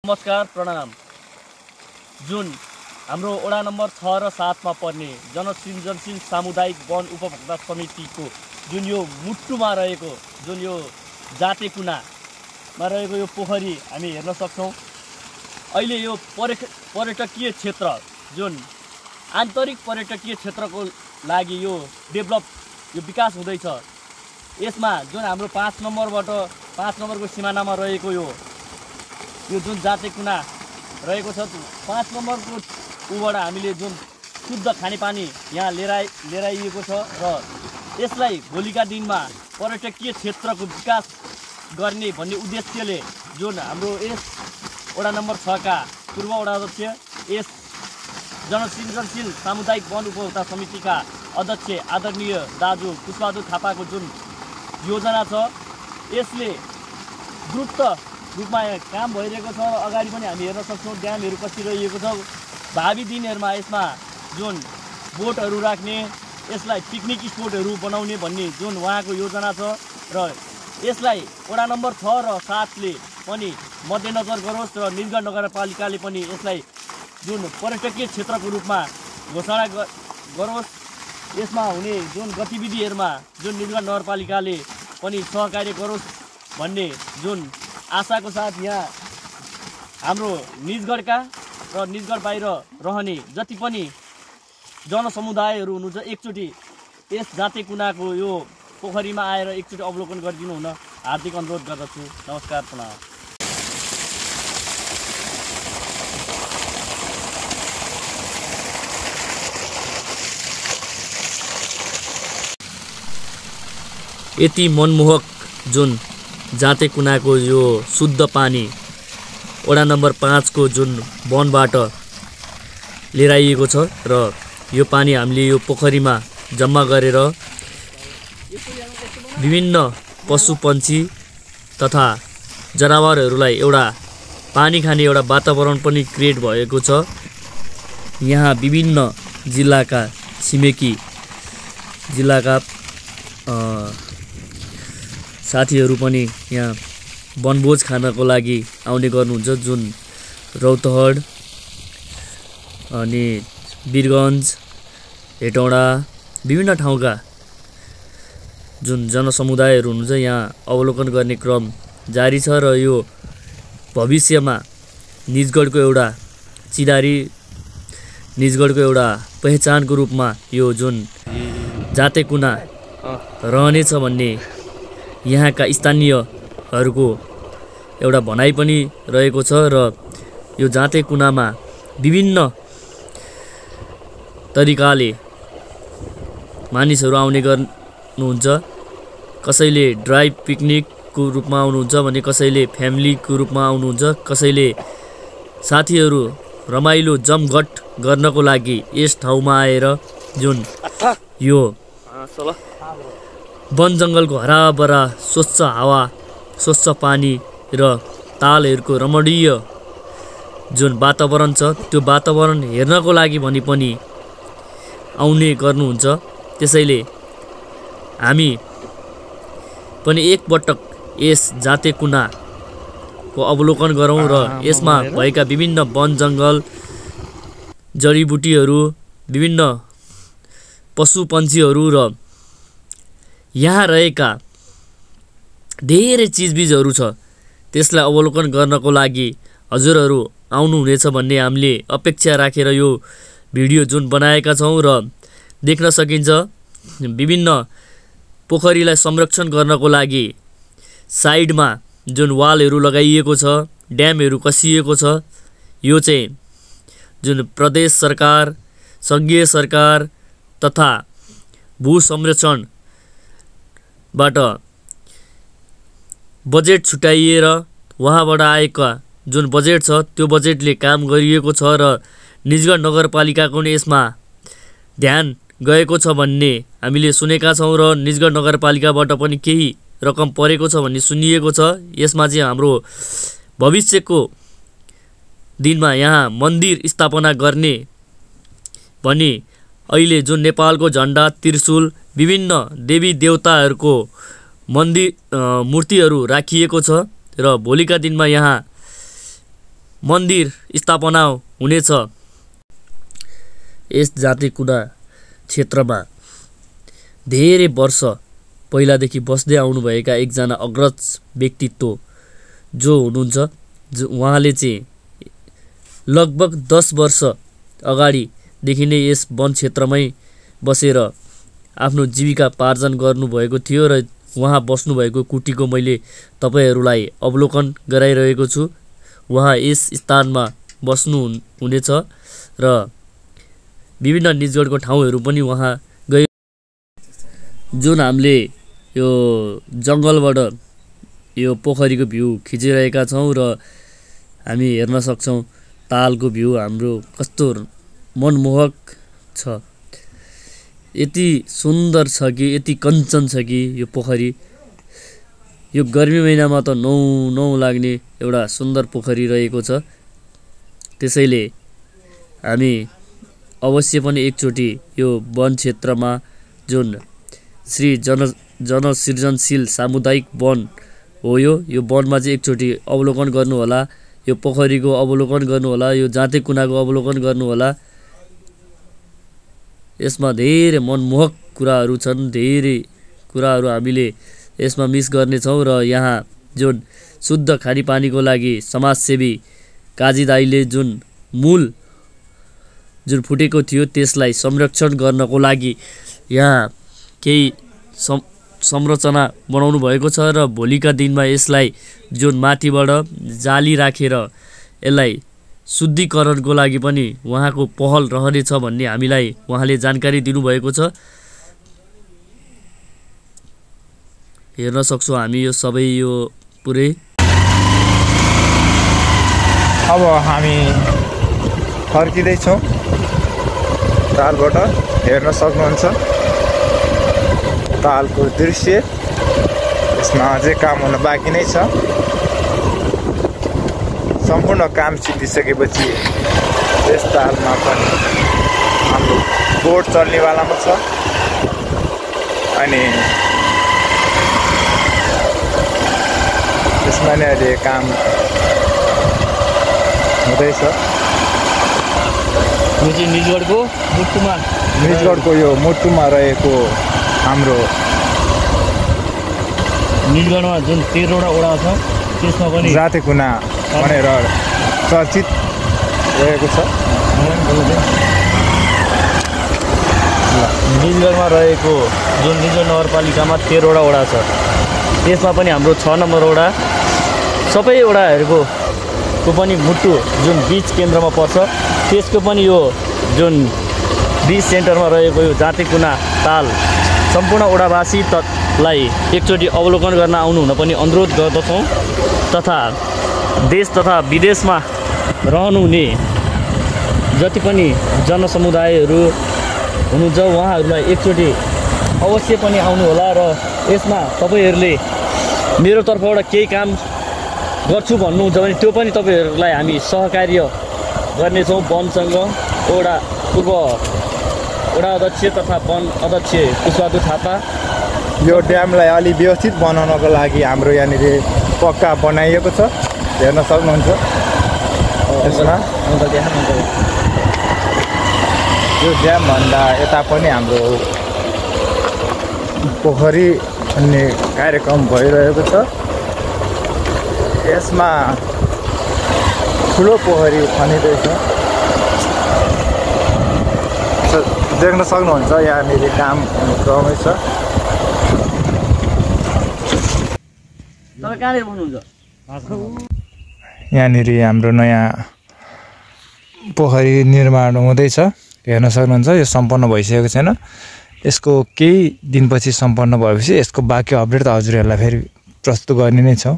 नमस्कार प्रणाम। जुन हाम्रो वडा नम्बर 6 र 7 मा पर्ने जनसृजनशील सामुदायिक वन उपभोक्ता समितिको जुन यो मुटुमा रहेको जुन यो जाते कुनामा रहेको यो पोखरी हामी हेर्न सक्छौं। अहिले यो पर्यटकीय क्षेत्र जुन आन्तरिक पर्यटकीय क्षेत्रको लागि यो डेभलप यो विकास हुँदैछ। यसमा जुन हाम्रो 5 नम्बरको सिमानामा रहेको यो जुन जाते कुना रहेको छ, 5 नम्बरको उबाट हामीले जुन शुद्ध खानेपानी यहाँ लिएर आइएको छ र यसलाई भोलिका दिनमा पर्यटकीय क्षेत्रको विकास गर्ने भन्ने उद्देश्यले जुन हाम्रो यस वडा नम्बर 6 का पूर्व वडाध्यक्ष, यस जनसृजनशील सामुदायिक वन उपभोक्ता समितिका अध्यक्ष आदरणीय दाजु पुष्पबहादुर थापाको जुन योजना छ, यसले द्रुत रूपमा काम भइरहेको छ। अगाडि पनि हामी हेर्न सक्छौँ ड्यामहरू कसिरहेको छ। भावी दिनहरूमा यसमा जुन बोटहरू राख्ने, यसलाई पिकनिक स्पोटहरू बनाउने भन्ने जुन उहाँको योजना छ र यसलाई वडा नम्बर 6 र 7 ले पनि मध्यनजर गरोस् र निजगढ नगरपालिकाले पनि यसलाई जुन पर्यटकीय क्षेत्रको रूपमा घोषणा गरोस्। यसमा हुने जुन गतिविधिहरूमा जुन निजगढ नगरपालिकाले पनि सहकार्य गरोस् भन्ने जुन आशाको साथ यहाँ हाम्रो निजगढका र निजगढ बाहिर रहने जति पनि जनसमुदायहरू हुनुहुन्छ, एकचोटि यस जाते कुनाको यो पोखरीमा आएर एकचोटि अवलोकन गरिदिनु हुन हार्दिक अनुरोध गर्दछु। नमस्कार प्रणाम। यति मनमोहक जुन जाते कुनाको यो शुद्ध पानी वडा नम्बर 5 को जुन वनबाट लिएर आइएको छ र यो पानी हामीले यो पोखरीमा जम्मा गरेर विभिन्न पशु पन्छी तथा जनावरहरूलाई एउटा पानी खाने एउटा वातावरण पनि क्रिएट भएको छ। यहाँ विभिन्न जिल्लाका छिमेकी जिल्लाका साथीहरू पनि यहाँ वनभोज खानको लागि आउने गर्नुहुन्छ। जुन रौतहट अनि वीरगञ्ज, हेटौँडा विभिन्न ठाउँका जुन जनसमुदायहरू हुनुहुन्छ यहाँ अवलोकन गर्ने क्रम जारी छ र यो भविष्यमा निजगढको एउटा चिनारी, निजगढको एउटा पहिचानको रूपमा यो जुन जाते कुना रहनेछ भन्ने यहाँका स्थानीयहरूको एउटा भनाइ पनि रहेको छ र यो जाते कुनामा विभिन्न तरिकाले मानिसहरू आउने गर्नुहुन्छ। कसैले ड्राई पिकनिकको रूपमा आउनुहुन्छ भने कसैले फ्यामिलीको रूपमा आउनुहुन्छ, कसैले साथीहरू रमाइलो जमघट गर्नको लागि यस ठाउँमा आएर जुन यो वन जङ्गलको हराभरा स्वच्छ हावा, स्वच्छ पानी र तालहरूको रमणीय जुन वातावरण छ त्यो वातावरण हेर्नको लागि भनी पनि आउने गर्नुहुन्छ। त्यसैले हामी पनि एकपटक यस जाते कुनाको अवलोकन गरौँ र यसमा भएका विभिन्न वन जङ्गल, जडीबुटीहरू, विभिन्न पशु पन्छीहरू र यहाँ रहेका धेरै चिजबिजहरू छ, त्यसलाई अवलोकन गर्नको लागि हजुरहरू आउनुहुनेछ भन्ने हामीले अपेक्षा राखेर यो भिडियो जुन बनाएका छौँ र देख्न सकिन्छ विभिन्न पोखरीलाई संरक्षण गर्नको लागि साइडमा जुन वालहरू लगाइएको छ, ड्यामहरू कसिएको छ। यो चाहिँ जुन प्रदेश सरकार, सङ्घीय सरकार तथा भू संरक्षणबाट बजेट छुट्याइएर वहाँबाट आएका जुन बजेट छ त्यो बजेटले काम गरिएको छ र निजगढ नगरपालिकाको नै यसमा ध्यान गएको छ भन्ने हामीले सुनेका छौँ र निजगढ नगरपालिकाबाट पनि केही रकम परेको छ भन्ने सुनिएको छ। यसमा चाहिँ हाम्रो भविष्यको दिनमा यहाँ मन्दिर स्थापना गर्ने भनी अहिले जुन नेपालको झन्डा, त्रिशूल, विभिन्न देवी देवताहरूको मूर्तिहरू राखिएको छ र भोलिका दिनमा यहाँ मन्दिर स्थापना हुनेछ। यस जातिकुना क्षेत्रमा धेरै वर्ष पहिलादेखि बस्दै आउनुभएका एकजना अग्रज व्यक्तित्व जो हुनुहुन्छ, उहाँले चाहिँ लगभग 10 वर्ष अगाडिदेखि नै यस वन क्षेत्रमै बसेर आफ्नो जीविका पार्जन गर्नुभएको थियो र उहाँ बस्नुभएको कुटीको मैले तपाईँहरूलाई अवलोकन गराइरहेको छु। उहाँ यस स्थानमा बस्नु हुनेछ र विभिन्न निजगढको ठाउँहरू पनि उहाँ गए। जुन हामीले यो जङ्गलबाट यो पोखरीको भ्यू खिचिरहेका छौँ र हामी हेर्न सक्छौँ तालको भ्यू हाम्रो कस्तो मनमोहक छ। यति सुन्दर छ कि, यति कञ्चन छ कि यो पोखरी। यो गर्मी महिनामा त नौ लाग्ने एउटा सुन्दर पोखरी रहेको छ। त्यसैले हामी अवश्य पनि एकचोटि यो वन क्षेत्रमा जुन श्री जनसृजनशील सामुदायिक वन हो, यो वनमा चाहिँ एकचोटि अवलोकन गर्नुहोला। यो पोखरीको अवलोकन गर्नुहोला, यो जाँते कुनाको अवलोकन गर्नुहोला। यसमा धेरै मनमोहक कुराहरू छन्, धेरै कुराहरू हामीले यसमा मिस गर्नेछौँ र यहाँ जुन शुद्ध खानेपानीको लागि समाजसेवी काजी दाईले जुन मूल जुन फुटेको थियो त्यसलाई संरक्षण गर्नको लागि यहाँ केही संरचना बनाउनु भएको छ र भोलिका दिनमा यसलाई जुन माथिबाट जाली राखेर यसलाई शुद्धिकरणको लागि पनि उहाँको पहल रहनेछ भन्ने हामीलाई उहाँले जानकारी दिनुभएको छ। हेर्न सक्छौँ हामी यो सबै यो पुरै। अब हामी फर्किँदैछौँ तालबाट। हेर्न सक्नुहुन्छ तालको दृश्य। यसमा अझै काम हुन बाँकी नै छ। सम्पूर्ण काम सिद्धिसकेपछि यस तालमा पनि हाम्रो बोट चल्नेवालामा छ अनि त्यसमा नै अहिले काम हुँदैछ। यो चाहिँ निजगढको यो मुटुमा रहेको हाम्रो निजगढमा जुन 13वटा वडा छ त्यसमा पनि जाते कुना भनेर चर्चित रहेको छ। निजगढमा रहेको जुन निजगढ नगरपालिकामा 13वटा वडा छ त्यसमा पनि हाम्रो 6 नम्बर वडा सबै वडाहरूको पनि मुटु जुन बीच केन्द्रमा पर्छ त्यसको पनि यो जुन बीच सेन्टरमा रहेको यो जाते कुना ताल सम्पूर्ण वडावासीलाई एकचोटि अवलोकन गर्न आउनु हुन पनि अनुरोध गर्दछौँ। तथा देश तथा विदेशमा रहनुहुने जति पनि जनसमुदायहरू हुनुहुन्छ उहाँहरूलाई एकचोटि अवश्य पनि आउनुहोला र यसमा तपाईँहरूले मेरो तर्फबाट केही काम गर्छु भन्नुहुन्छ भने त्यो पनि तपाईँहरूलाई हामी सहकार्य गर्नेछौँ। वनसँग पूर्व वडा अध्यक्ष तथा वन अध्यक्ष पुष्पबहादुर थापा। यो ड्यामलाई अलि व्यवस्थित बनाउनको लागि हाम्रो यहाँनिर पक्का बनाइएको छ। हेर्न सक्नुहुन्छ यसमा। यो ड्यामभन्दा यता पनि हाम्रो पोखरी भन्ने कार्यक्रम भइरहेको छ। यसमा ठुलो पोखरी खनिँदैछ। देख्न सक्नुहुन्छ यहाँनिर काम क्रमै छ। तपाईँ कहाँनिर बस्नुहुन्छ? यहाँनिर हाम्रो नयाँ पोखरी निर्माण हुँदैछ। हेर्न सक्नुहुन्छ यो सम्पन्न भइसकेको छैन। यसको केही दिनपछि सम्पन्न भएपछि यसको बाँकी अपडेट त हजुरहरूलाई फेरि प्रस्तुत गर्ने नै छौँ।